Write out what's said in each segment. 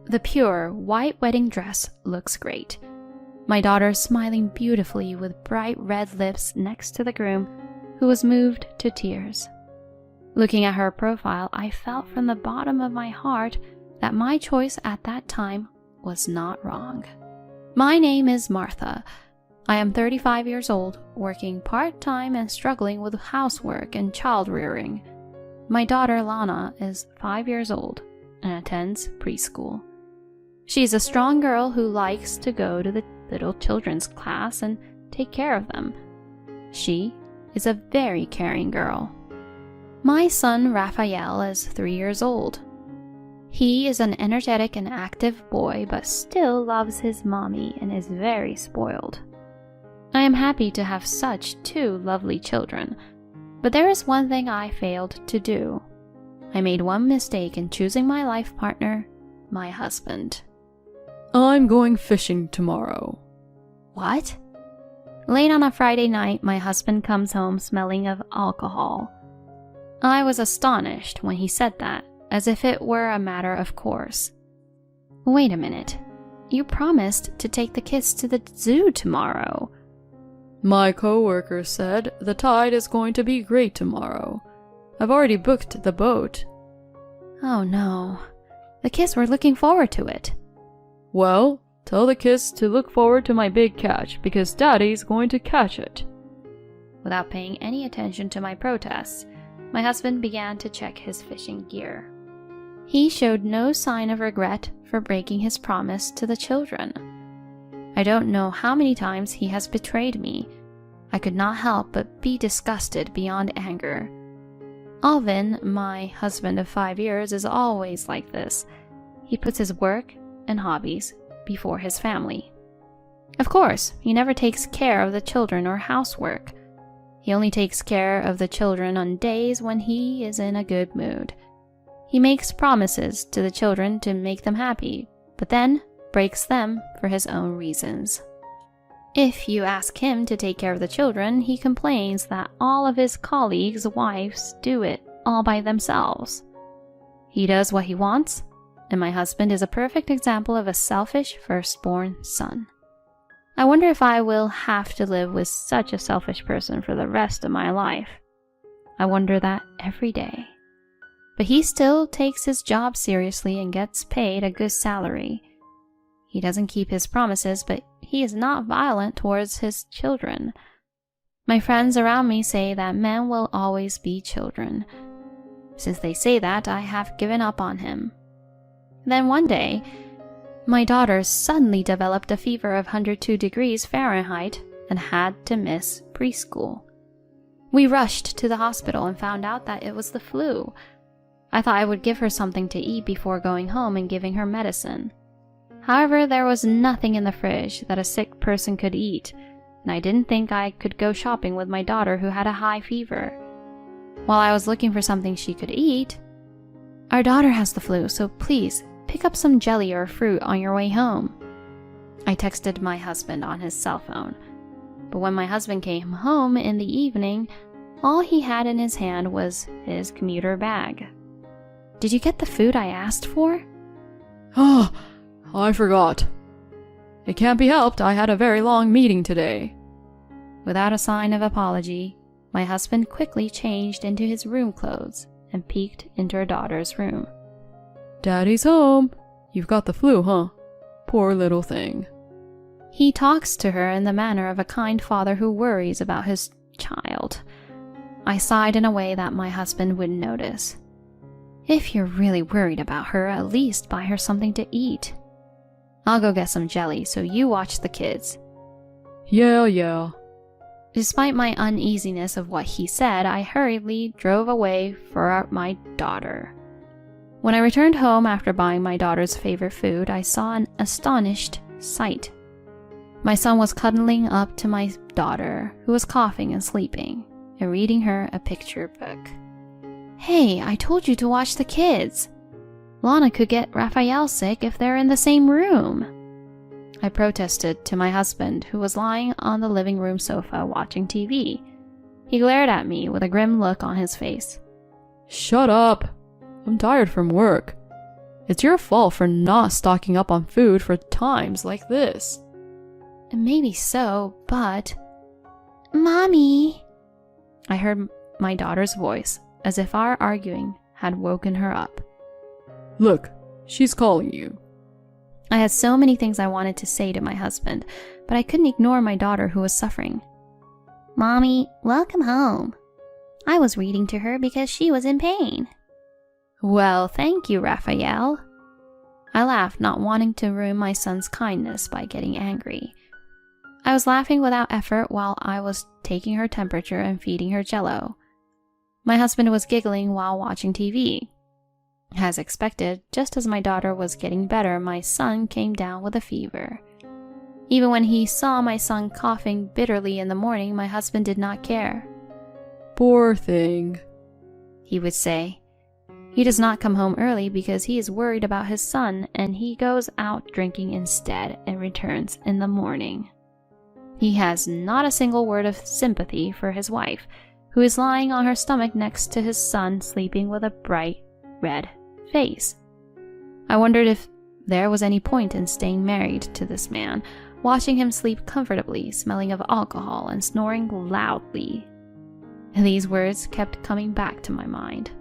The pure, white wedding dress looks great. My daughter smiling beautifully with bright red lips next to the groom, who was moved to tears. Looking at her profile, I felt from the bottom of my heart that my choice at that time was not wrong. My name is Martha. I am 35 years old, working part-time and struggling with housework and child rearing. My daughter Lana is 5 years old and attends preschool. She's a strong girl who likes to go to the little children's class and take care of them. She is a very caring girl. My son Raphael is 3 years old. He is an energetic and active boy, but still loves his mommy and is very spoiled. I am happy to have such two lovely children, but there is one thing I failed to do. I made one mistake in choosing my life partner, my husband. I'm going fishing tomorrow. What? Late on a Friday night, my husband comes home smelling of alcohol. I was astonished when he said that, as if it were a matter of course. Wait a minute. You promised to take the kids to the zoo tomorrow. My coworker said the tide is going to be great tomorrow. I've already booked the boat. Oh no. The kids were looking forward to it. Well, tell the kids to look forward to my big catch because Daddy's going to catch it. Without paying any attention to my protests, my husband began to check his fishing gear. He showed no sign of regret for breaking his promise to the children. I don't know how many times he has betrayed me. I could not help but be disgusted beyond anger. Alvin, my husband of 5 years, is always like this. He puts his work and hobbies before his family. Of course, he never takes care of the children or housework. He only takes care of the children on days when he is in a good mood. He makes promises to the children to make them happy, but then breaks them for his own reasons. If you ask him to take care of the children, he complains that all of his colleagues' wives do it all by themselves. He does what he wants, and my husband is a perfect example of a selfish firstborn son. I wonder if I will have to live with such a selfish person for the rest of my life. I wonder that every day. But he still takes his job seriously and gets paid a good salary. He doesn't keep his promises, but he is not violent towards his children. My friends around me say that men will always be children. Since they say that, I have given up on him. Then one day, my daughter suddenly developed a fever of 102 degrees Fahrenheit and had to miss preschool. We rushed to the hospital and found out that it was the flu. I thought I would give her something to eat before going home and giving her medicine. However, there was nothing in the fridge that a sick person could eat, and I didn't think I could go shopping with my daughter who had a high fever. While I was looking for something she could eat, "Our daughter has the flu, so please pick up some jelly or fruit on your way home." I texted my husband on his cell phone, but when my husband came home in the evening, all he had in his hand was his commuter bag. "Did you get the food I asked for?" Oh, I forgot. It can't be helped, I had a very long meeting today. Without a sign of apology, my husband quickly changed into his room clothes and peeked into our daughter's room. Daddy's home. You've got the flu, huh? Poor little thing. He talks to her in the manner of a kind father who worries about his child. I sighed in a way that my husband wouldn't notice. "If you're really worried about her, at least buy her something to eat. I'll go get some jelly, so you watch the kids." Yeah. Despite my uneasiness of what he said, I hurriedly drove away for my daughter. When I returned home after buying my daughter's favorite food, I saw an astonished sight. My son was cuddling up to my daughter, who was coughing and sleeping, and reading her a picture book. "Hey, I told you to watch the kids. Lana could get Raphael sick if they're in the same room." I protested to my husband, who was lying on the living room sofa watching TV. He glared at me with a grim look on his face. Shut up. I'm tired from work. It's your fault for not stocking up on food for times like this. Maybe so, but... Mommy. I heard my daughter's voice, as if our arguing had woken her up. Look, she's calling you. I had so many things I wanted to say to my husband, but I couldn't ignore my daughter who was suffering. Mommy, welcome home. I was reading to her because she was in pain. Well, thank you, Raphael. I laughed, not wanting to ruin my son's kindness by getting angry. I was laughing without effort while I was taking her temperature and feeding her Jell-O. My husband was giggling while watching TV. As expected, just as my daughter was getting better, my son came down with a fever. Even when he saw my son coughing bitterly in the morning, my husband did not care. Poor thing, he would say. He does not come home early because he is worried about his son, and he goes out drinking instead and returns in the morning. He has not a single word of sympathy for his wife, who is lying on her stomach next to his son, sleeping with a bright red face. I wondered if there was any point in staying married to this man, watching him sleep comfortably, smelling of alcohol and snoring loudly. These words kept coming back to my mind.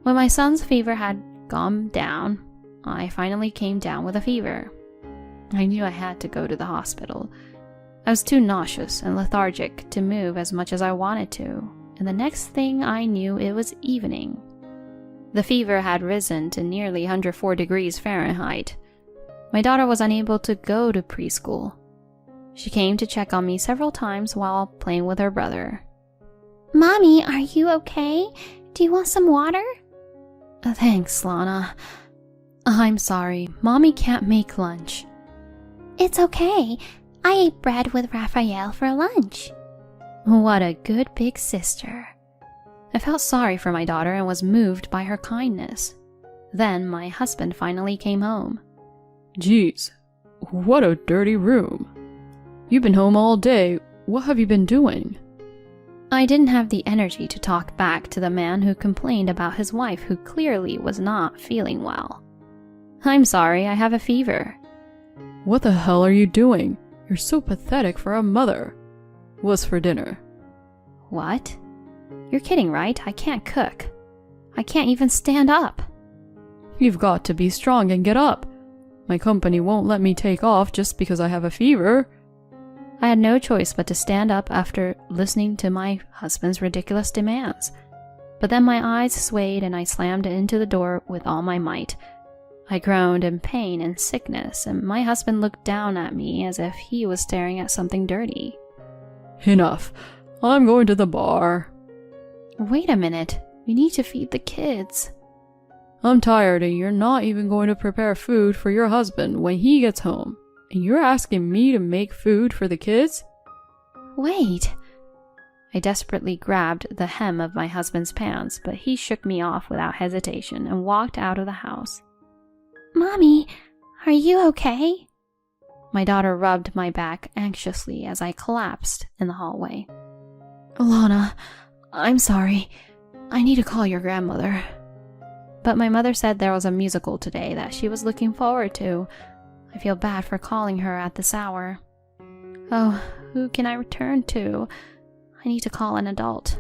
When my son's fever had gone down, I finally came down with a fever. I knew I had to go to the hospital. I was too nauseous and lethargic to move as much as I wanted to, and the next thing I knew it was evening. The fever had risen to nearly 104 degrees Fahrenheit. My daughter was unable to go to preschool. She came to check on me several times while playing with her brother. Mommy, are you okay? Do you want some water? Thanks, Lana. I'm sorry. Mommy can't make lunch. It's okay. I ate bread with Raphael for lunch. What a good big sister. I felt sorry for my daughter and was moved by her kindness. Then my husband finally came home. Geez, what a dirty room. You've been home all day. What have you been doing? I didn't have the energy to talk back to the man who complained about his wife who clearly was not feeling well. I'm sorry, I have a fever. What the hell are you doing? You're so pathetic for a mother. What's for dinner? What? You're kidding, right? I can't cook. I can't even stand up. You've got to be strong and get up. My company won't let me take off just because I have a fever. I had no choice but to stand up after listening to my husband's ridiculous demands. But then my eyes swayed and I slammed into the door with all my might. I groaned in pain and sickness, and my husband looked down at me as if he was staring at something dirty. Enough. I'm going to the bar. Wait a minute. We need to feed the kids. I'm tired and you're not even going to prepare food for your husband when he gets home. And you're asking me to make food for the kids? Wait. I desperately grabbed the hem of my husband's pants, but he shook me off without hesitation and walked out of the house. Mommy, are you okay? My daughter rubbed my back anxiously as I collapsed in the hallway. Alana, I'm sorry. I need to call your grandmother. But my mother said there was a musical today that she was looking forward to. I feel bad for calling her at this hour. Oh, who can I return to? I need to call an adult.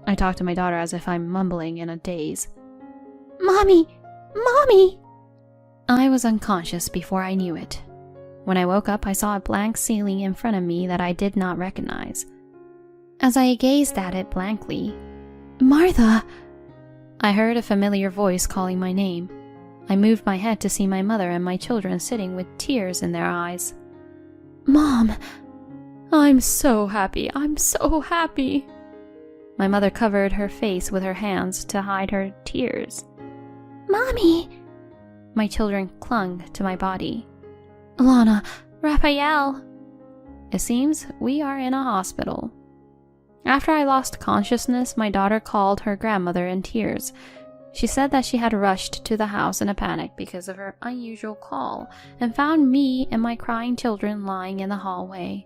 I talk to my daughter as if I'm mumbling in a daze. Mommy! Mommy! I was unconscious before I knew it. When I woke up, I saw a blank ceiling in front of me that I did not recognize. As I gazed at it blankly, Martha! I heard a familiar voice calling my name. I moved my head to see my mother and my children sitting with tears in their eyes. Mom! I'm so happy. I'm so happy. My mother covered her face with her hands to hide her tears. Mommy! My children clung to my body. Alana, Raphael! It seems we are in a hospital. After I lost consciousness, my daughter called her grandmother in tears. She said that she had rushed to the house in a panic because of her unusual call and found me and my crying children lying in the hallway.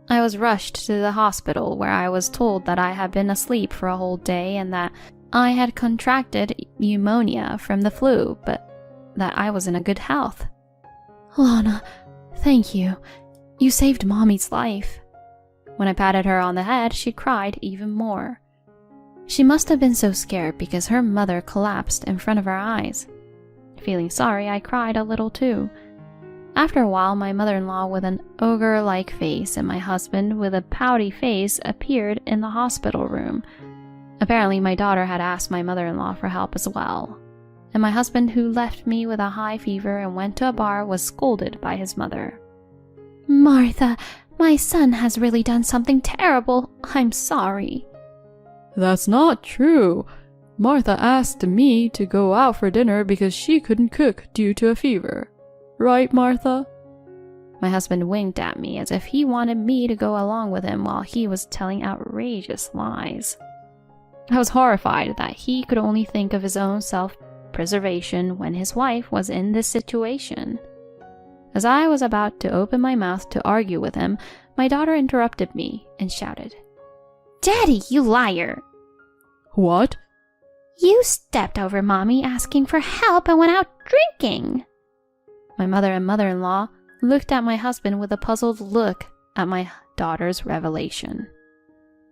I was rushed to the hospital where I was told that I had been asleep for a whole day and that I had contracted pneumonia from the flu, but that I was in a good health. Lana, thank you. You saved Mommy's life. When I patted her on the head, she cried even more. She must have been so scared because her mother collapsed in front of her eyes. Feeling sorry, I cried a little too. After a while, my mother-in-law with an ogre-like face and my husband with a pouty face appeared in the hospital room. Apparently, my daughter had asked my mother-in-law for help as well. And my husband, who left me with a high fever and went to a bar, was scolded by his mother. Martha, my son has really done something terrible. I'm sorry. That's not true. Martha asked me to go out for dinner because she couldn't cook due to a fever. Right, Martha? My husband winked at me as if he wanted me to go along with him while he was telling outrageous lies. I was horrified that he could only think of his own self-preservation when his wife was in this situation. As I was about to open my mouth to argue with him, my daughter interrupted me and shouted, Daddy, you liar! What? You stepped over Mommy asking for help and went out drinking! My mother and mother-in-law looked at my husband with a puzzled look at my daughter's revelation.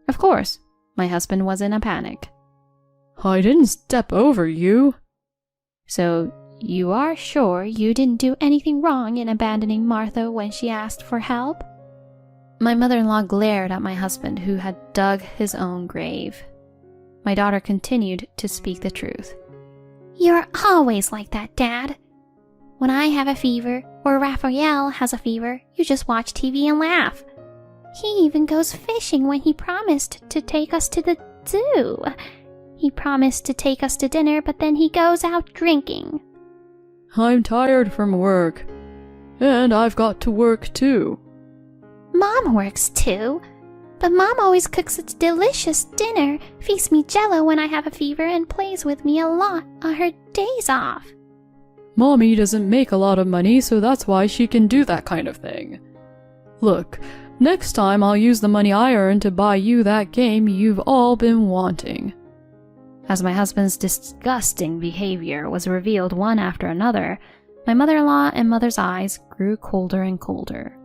Of course, my husband was in a panic. I didn't step over you. So you are sure you didn't do anything wrong in abandoning Martha when she asked for help? My mother-in-law glared at my husband, who had dug his own grave. My daughter continued to speak the truth. You're always like that, Dad. When I have a fever, or Raphael has a fever, you just watch TV and laugh. He even goes fishing when he promised to take us to the zoo. He promised to take us to dinner, but then he goes out drinking. I'm tired from work. And I've got to work too. Mom works too. But Mom always cooks a delicious dinner, feeds me Jell-O when I have a fever, and plays with me a lot on her days off. Mommy doesn't make a lot of money, so that's why she can do that kind of thing. Look, next time I'll use the money I earn to buy you that game you've all been wanting. As my husband's disgusting behavior was revealed one after another, my mother-in-law and mother's eyes grew colder and colder.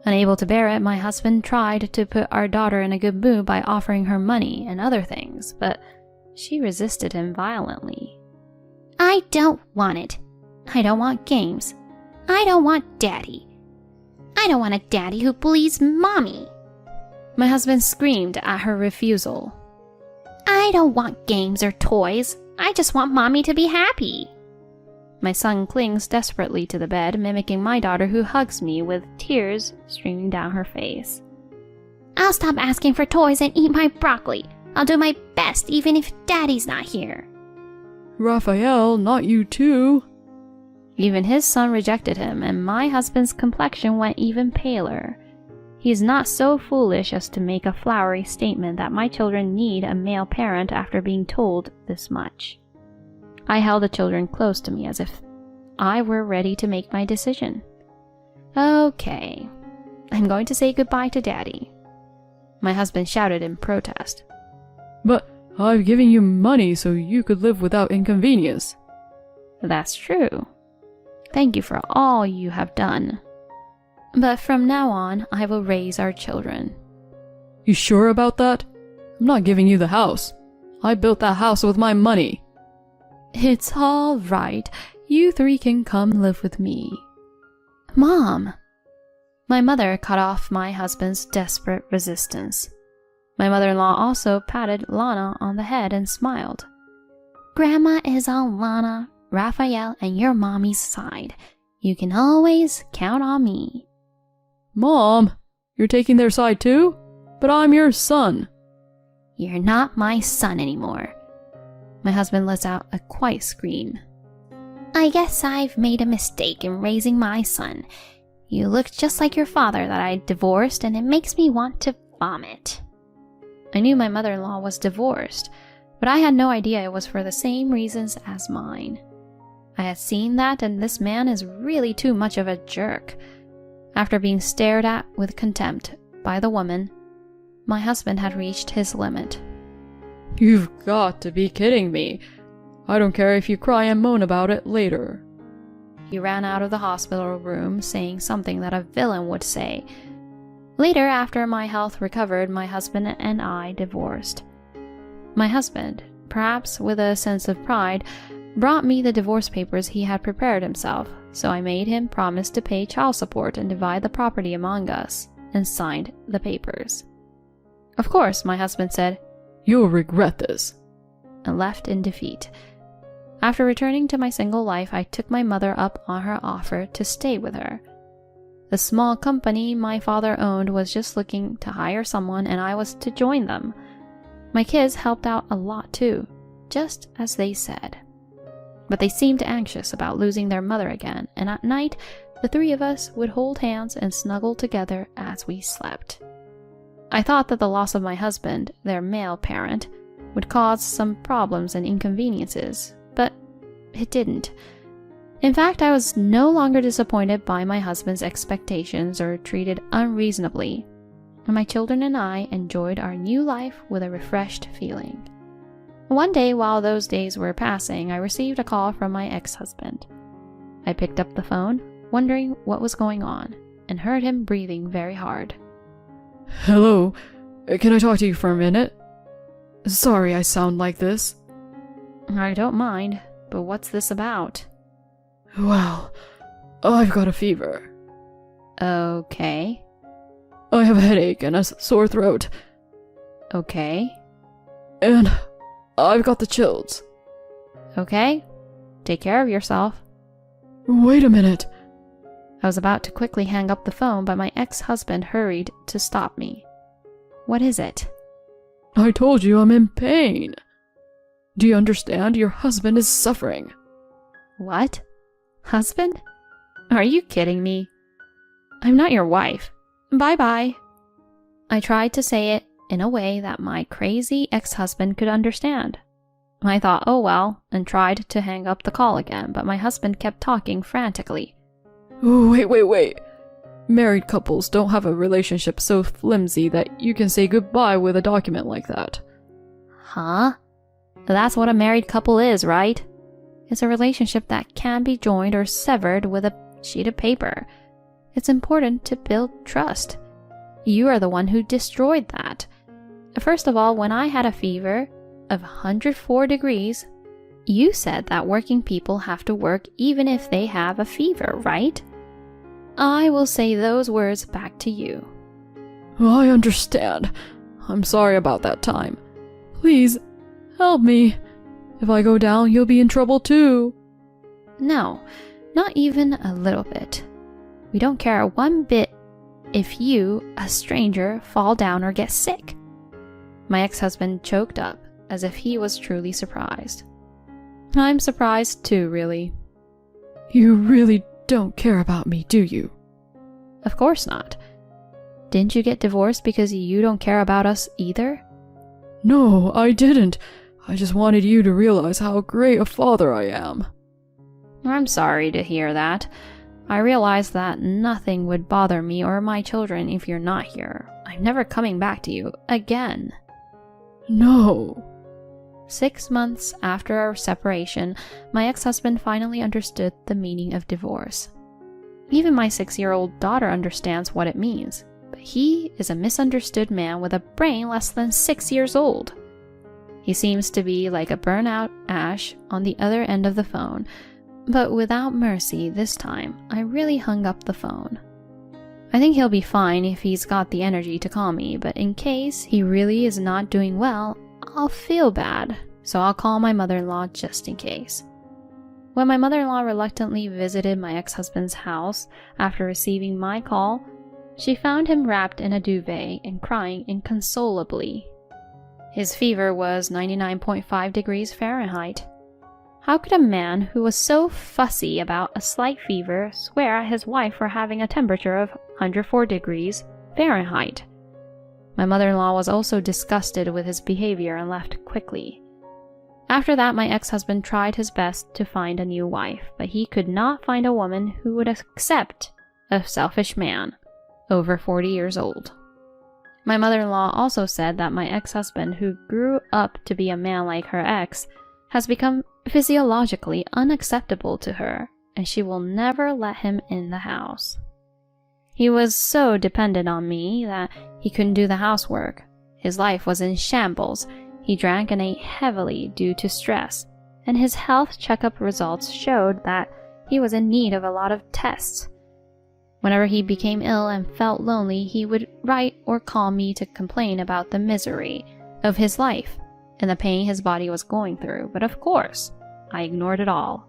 Unable to bear it, my husband tried to put our daughter in a good mood by offering her money and other things, but she resisted him violently. I don't want it. I don't want games. I don't want Daddy. I don't want a daddy who bullies Mommy. My husband screamed at her refusal. I don't want games or toys. I just want Mommy to be happy. My son clings desperately to the bed, mimicking my daughter, who hugs me with tears streaming down her face. I'll stop asking for toys and eat my broccoli. I'll do my best even if Daddy's not here. Raphael, not you too. Even his son rejected him, and my husband's complexion went even paler. He is not so foolish as to make a flowery statement that my children need a male parent after being told this much. I held the children close to me as if I were ready to make my decision. Okay, I'm going to say goodbye to Daddy. My husband shouted in protest. But I've given you money so you could live without inconvenience. That's true. Thank you for all you have done. But from now on, I will raise our children. You sure about that? I'm not giving you the house. I built that house with my money. It's all right. You three can come live with me. Mom! My mother cut off my husband's desperate resistance. My mother-in-law also patted Lana on the head and smiled. Grandma is on Lana, Raphael, and your Mommy's side. You can always count on me. Mom, you're taking their side too? But I'm your son. You're not my son anymore. My husband lets out a quiet scream. I guess I've made a mistake in raising my son. You look just like your father that I divorced, and it makes me want to vomit. I knew my mother-in-law was divorced, but I had no idea it was for the same reasons as mine. I had seen that, and this man is really too much of a jerk. After being stared at with contempt by the woman, my husband had reached his limit. You've got to be kidding me. I don't care if you cry and moan about it later. He ran out of the hospital room saying something that a villain would say. Later, after my health recovered, my husband and I divorced. My husband, perhaps with a sense of pride, brought me the divorce papers he had prepared himself, so I made him promise to pay child support and divide the property among us, and signed the papers. Of course, my husband said, "You'll regret this," and left in defeat. After returning to my single life, I took my mother up on her offer to stay with her. The small company my father owned was just looking to hire someone, and I was to join them. My kids helped out a lot too, just as they said. But they seemed anxious about losing their mother again, and at night, the three of us would hold hands and snuggle together as we slept. I thought that the loss of my husband, their male parent, would cause some problems and inconveniences, but it didn't. In fact, I was no longer disappointed by my husband's expectations or treated unreasonably, and my children and I enjoyed our new life with a refreshed feeling. One day, while those days were passing, I received a call from my ex-husband. I picked up the phone, wondering what was going on, and heard him breathing very hard. "Hello, can I talk to you for a minute? Sorry I sound like this." I don't mind, but what's this about? "Well, I've got a fever. Okay. I have a headache and a sore throat. Okay. And I've got the chills." Okay. Take care of yourself. "Wait a minute." I was about to quickly hang up the phone, but my ex-husband hurried to stop me. What is it? "I told you I'm in pain. Do you understand? Your husband is suffering." What? Husband? Are you kidding me? I'm not your wife. Bye-bye. I tried to say it in a way that my crazy ex-husband could understand. I thought, oh well, and tried to hang up the call again, but my husband kept talking frantically. Wait. Married couples don't have a relationship so flimsy that you can say goodbye with a document like that. Huh? That's what a married couple is, right? It's a relationship that can be joined or severed with a sheet of paper. It's important to build trust. You are the one who destroyed that. First of all, when I had a fever of 104 degrees, you said that working people have to work even if they have a fever, right? I will say those words back to you. I understand. I'm sorry about that time. Please, help me. If I go down, you'll be in trouble too. No, not even a little bit. We don't care one bit if you, a stranger, fall down or get sick. My ex-husband choked up as if he was truly surprised. I'm surprised too, really. You really don't care about me, do you? Of course not. Didn't you get divorced because you don't care about us either? No, I didn't. I just wanted you to realize how great a father I am. I'm sorry to hear that. I realize that nothing would bother me or my children if you're not here. I'm never coming back to you again. No. 6 months after our separation, my ex-husband finally understood the meaning of divorce. Even my 6-year-old daughter understands what it means, but he is a misunderstood man with a brain less than 6 years old. He seems to be like a burnout Ash on the other end of the phone, but without mercy this time. I really hung up the phone. I think he'll be fine if he's got the energy to call me, but in case he really is not doing well, I'll feel bad, so I'll call my mother-in-law just in case. When my mother-in-law reluctantly visited my ex-husband's house after receiving my call, she found him wrapped in a duvet and crying inconsolably. His fever was 99.5 degrees Fahrenheit. How could a man who was so fussy about a slight fever swear at his wife for having a temperature of 104 degrees Fahrenheit? My mother-in-law was also disgusted with his behavior and left quickly. After that, my ex-husband tried his best to find a new wife, but he could not find a woman who would accept a selfish man over 40 years old. My mother-in-law also said that my ex-husband, who grew up to be a man like her ex, has become physiologically unacceptable to her and she will never let him in the house. He was so dependent on me that he couldn't do the housework. His life was in shambles. He drank and ate heavily due to stress, and his health checkup results showed that he was in need of a lot of tests. Whenever he became ill and felt lonely, he would write or call me to complain about the misery of his life and the pain his body was going through, but of course, I ignored it all.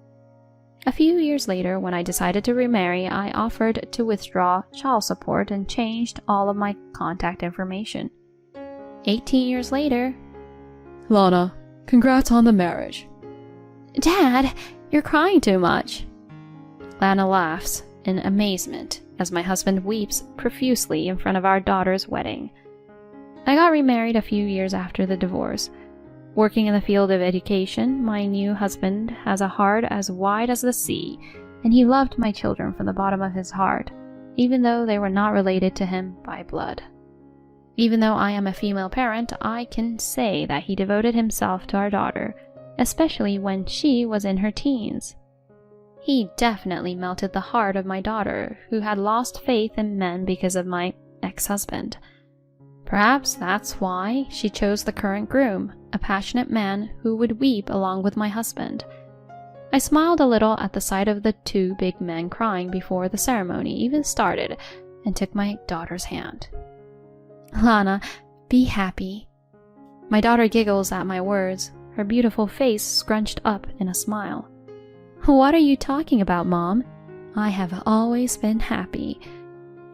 A few years later, when I decided to remarry, I offered to withdraw child support and changed all of my contact information. 18 years later... Lana, congrats on the marriage. Dad, You're crying too much. Lana laughs in amazement as my husband weeps profusely in front of our daughter's wedding. I got remarried a few years after the divorce. Working in the field of education, my new husband has a heart as wide as the sea, and he loved my children from the bottom of his heart, even though they were not related to him by blood. Even though I am a female parent, I can say that he devoted himself to our daughter, especially when she was in her teens. He definitely melted the heart of my daughter, who had lost faith in men because of my ex-husband. Perhaps that's why she chose the current groom, a passionate man who would weep along with my husband. I smiled a little at the sight of the two big men crying before the ceremony even started and took my daughter's hand. Lana, be happy. My daughter giggles at my words, her beautiful face scrunched up in a smile. What are you talking about, Mom? I have always been happy.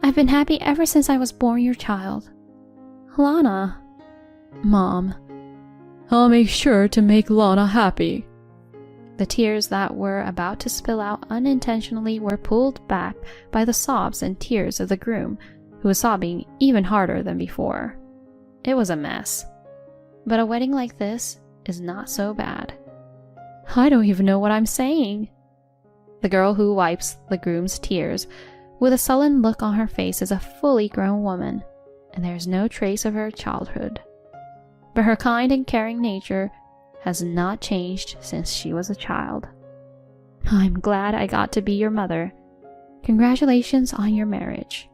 I've been happy ever since I was born your child. Lana. Mom, I'll make sure to make Lana happy. The tears that were about to spill out unintentionally were pulled back by the sobs and tears of the groom, who was sobbing even harder than before. It was a mess. But a wedding like this is not so bad. I don't even know what I'm saying. The girl who wipes the groom's tears with a sullen look on her face is a fully grown woman, and there is no trace of her childhood. But her kind and caring nature has not changed since she was a child. I'm glad I got to be your mother. Congratulations on your marriage.